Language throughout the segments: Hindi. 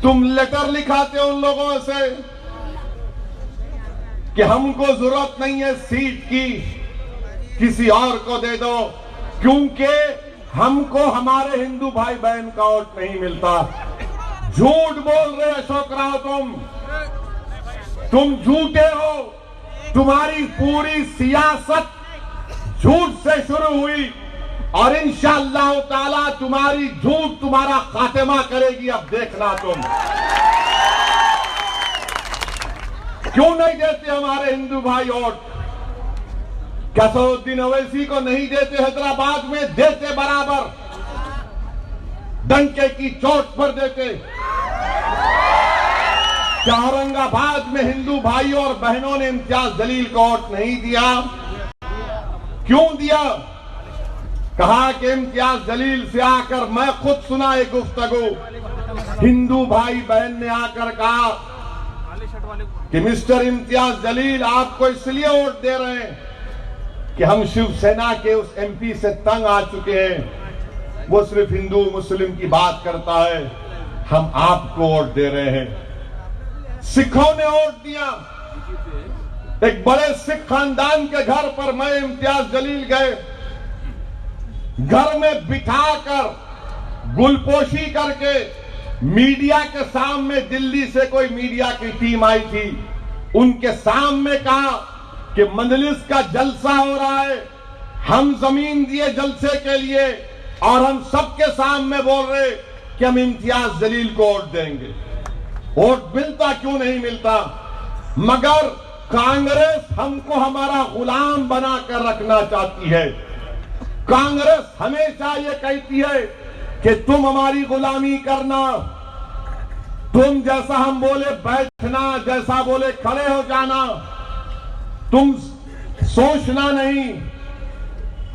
तुम लेटर लिखाते हो उन लोगों से कि हमको जरूरत नहीं है सीट की, किसी और को दे दो, क्योंकि हमको हमारे हिंदू भाई बहन का वोट नहीं मिलता। झूठ बोल रहे अशोक राव, तुम झूठे हो। तुम्हारी पूरी सियासत झूठ से शुरू हुई और इंशाअल्लाह ताला तुम्हारी झूठ तुम्हारा खात्मा करेगी। अब देखना तुम क्यों नहीं देते हमारे हिंदू भाई वोट। क्या असदुद्दीन ओवैसी को नहीं देते? हैदराबाद में देते, बराबर डंके की चोट पर देते। क्या औरंगाबाद में हिंदू भाइयों और बहनों ने इम्तियाज जलील को वोट नहीं दिया? क्यों दिया? कहा कि इम्तियाज जलील से आकर, मैं खुद सुना एक गुफ्तगू, हिंदू भाई बहन ने आकर कहा कि मिस्टर इम्तियाज जलील, आपको इसलिए वोट दे रहे हैं कि हम शिवसेना के उस एमपी से तंग आ चुके हैं, वो सिर्फ हिंदू मुस्लिम की बात करता है, हम आपको वोट दे रहे हैं। सिखों ने वोट दिया। एक बड़े सिख खानदान के घर पर मैं इम्तियाज जलील गए, घर में बिठाकर गुलपोशी करके मीडिया के सामने, दिल्ली से कोई मीडिया की टीम आई थी, उनके सामने कहा कि मजलिस का जलसा हो रहा है, हम जमीन दिए जलसे के लिए और हम सबके सामने बोल रहे कि हम इम्तियाज जलील को वोट देंगे। वोट मिलता क्यों नहीं मिलता? मगर कांग्रेस हमको हमारा गुलाम बनाकर रखना चाहती है। कांग्रेस हमेशा ये कहती है कि तुम हमारी गुलामी करना, तुम जैसा हम बोले बैठना, जैसा बोले खड़े हो जाना, तुम सोचना नहीं,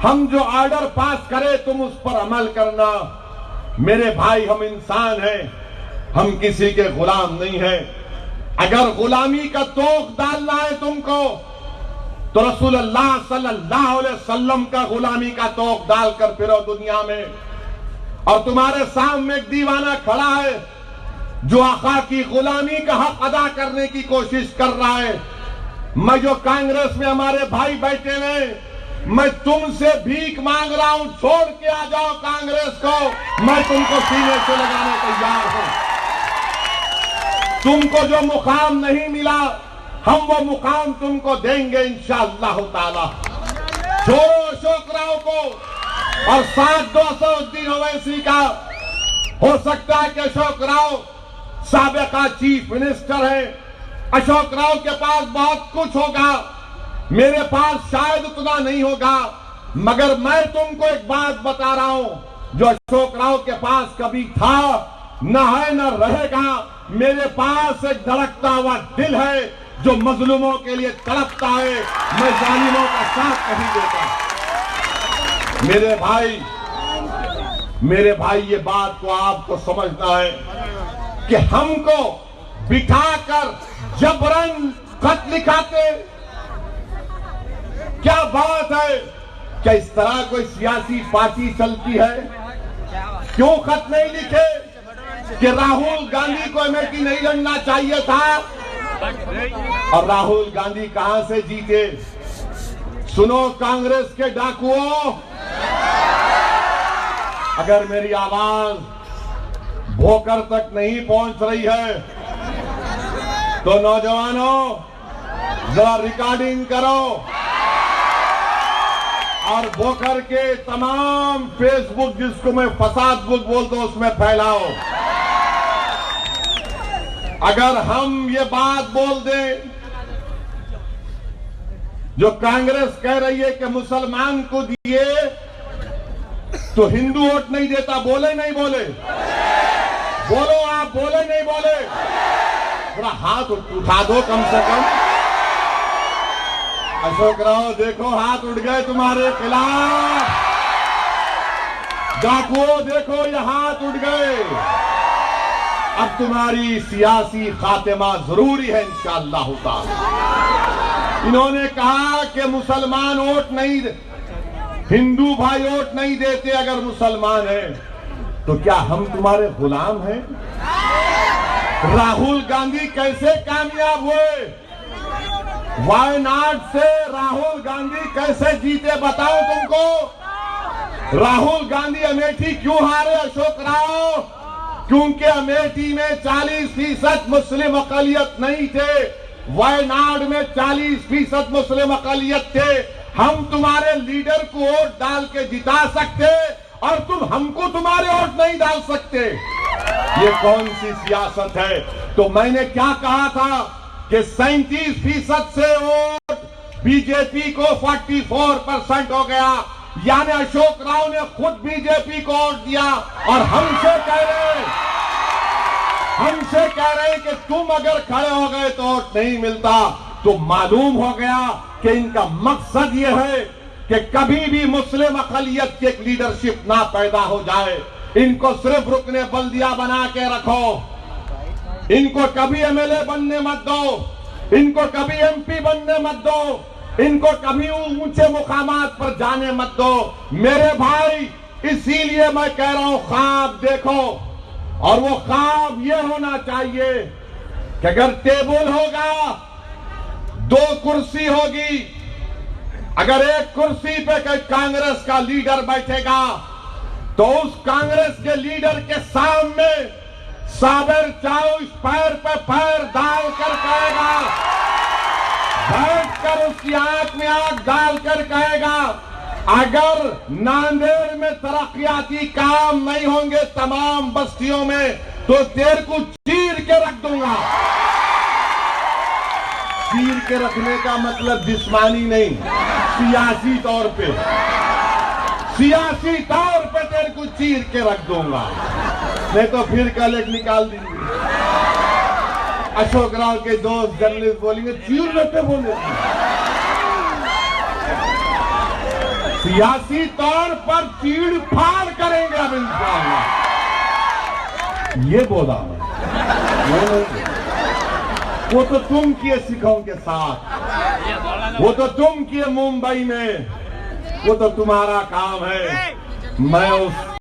हम जो ऑर्डर पास करें तुम उस पर अमल करना। मेरे भाई, हम इंसान हैं, हम किसी के गुलाम नहीं हैं। अगर गुलामी का तोख डालना है तुमको, तो रसूलुल्लाह सल्लल्लाहु अलैहि वसल्लम का गुलामी का तोख डालकर फिरो दुनिया में। और तुम्हारे सामने एक दीवाना खड़ा है जो आका की गुलामी का हक अदा करने की कोशिश कर रहा है। मैं जो कांग्रेस में हमारे भाई बैठे हैं, मैं तुमसे भीख मांग रहा हूं, छोड़ के आ जाओ कांग्रेस को, मैं तुमको सीने से लगाने तैयार हूं। तुमको जो मुकाम नहीं मिला, हम वो मुकाम तुमको देंगे इंशाअल्लाह ताला। छोड़ो अशोक राव को और साथ दो असदुद्दीन ओवैसी का। हो सकता है कि अशोक राव साबिका चीफ मिनिस्टर है, अशोक राव के पास बहुत कुछ होगा, मेरे पास शायद उतना नहीं होगा, मगर मैं तुमको एक बात बता रहा हूं जो अशोक राव के पास कभी था, न है, न रहेगा। मेरे पास एक धड़कता हुआ दिल है जो मजलूमों के लिए तड़पता है, मैं जालिमों का साथ नहीं देता। मेरे भाई, ये बात को आपको समझना है कि हमको बिठाकर जबरन खत लिखाते, क्या बात है? क्या इस तरह कोई सियासी पार्टी चलती है? क्यों खत नहीं लिखे कि राहुल गांधी को अमेठी नहीं लड़ना चाहिए था? और राहुल गांधी कहां से जीते? सुनो कांग्रेस के डाकुओं, अगर मेरी आवाज भोकर तक नहीं पहुंच रही है तो नौजवानों, जरा रिकॉर्डिंग करो और भोकर के तमाम फेसबुक, जिसको मैं फसाद बुक बोलता हूं, उसमें फैलाओ। अगर हम ये बात बोल दें जो कांग्रेस कह रही है कि मुसलमान को दिए तो हिंदू वोट नहीं देता, बोले नहीं बोले? बोलो आप, बोले नहीं बोले? थोड़ा हाथ उठा दो कम से कम। अशोक राव देखो, हाथ उठ गए तुम्हारे खिलाफ। डाकुओं देखो, ये हाथ उठ गए। अब तुम्हारी सियासी खात्मा जरूरी है इंशाअल्लाह ताला। इन्होंने कहा कि मुसलमान वोट नहीं, हिंदू भाई वोट नहीं देते अगर मुसलमान हैं, तो क्या हम तुम्हारे गुलाम हैं? राहुल गांधी कैसे कामयाब हुए? वायनाड से राहुल गांधी कैसे जीते बताओ तुमको। राहुल गांधी अमेठी क्यों हारे अशोक राव? क्योंकि अमेठी में 40% मुस्लिम अकलियत नहीं थे, वायनाड में 40% मुस्लिम अकलियत थे। हम तुम्हारे लीडर को वोट डाल के जिता सकते और तुम हमको तुम्हारे वोट नहीं डाल सकते। ये कौन सी सियासत है? तो मैंने क्या कहा था कि 37% से वोट बीजेपी को 44% हो गया, यानी अशोक राव ने खुद बीजेपी को वोट दिया और हमसे कह रहे कि तुम अगर खड़े हो गए तो वोट नहीं मिलता। तो मालूम हो गया कि इनका मकसद ये है कि कभी भी मुस्लिम अकलियत की एक लीडरशिप ना पैदा हो जाए। इनको सिर्फ रुकने बल्दिया बना के रखो, इनको कभी एमएलए बनने मत दो, इनको कभी एमपी बनने मत दो, इनको कभी ऊंचे मुकामात पर जाने मत दो। मेरे भाई, इसीलिए मैं कह रहा हूं ख्वाब देखो, और वो ख्वाब ये होना चाहिए कि अगर टेबल होगा, 2 कुर्सी होगी, अगर एक कुर्सी पे कोई कांग्रेस का लीडर बैठेगा तो उस कांग्रेस के लीडर के सामने साबिर चाउस पैर पे पैर डालकर कहेगा, बैठकर उसकी आंख में आंख डालकर कहेगा, अगर नांदेड़ में तरक्याती काम नहीं होंगे तमाम बस्तियों में तो तेरे को चीर के रख दूंगा। चीर के रखने का मतलब जिस्मानी नहीं, सियासी तौर पे, सियासी तौर पे तेरे को चीर के रख दूंगा, नहीं तो फिर कल एक निकाल देंगे। अशोक राव के दोस्त जर्नलिस्ट बोलेंगे चीर लेते बोले। सियासी तौर पर चीड़ फाड़ करेंगे अब इंशाअल्लाह, ये बोला मैं। वो तो तुम किए सिखों के साथ, वो तो तुम किए मुंबई में, वो तो तुम्हारा काम है। मैं उस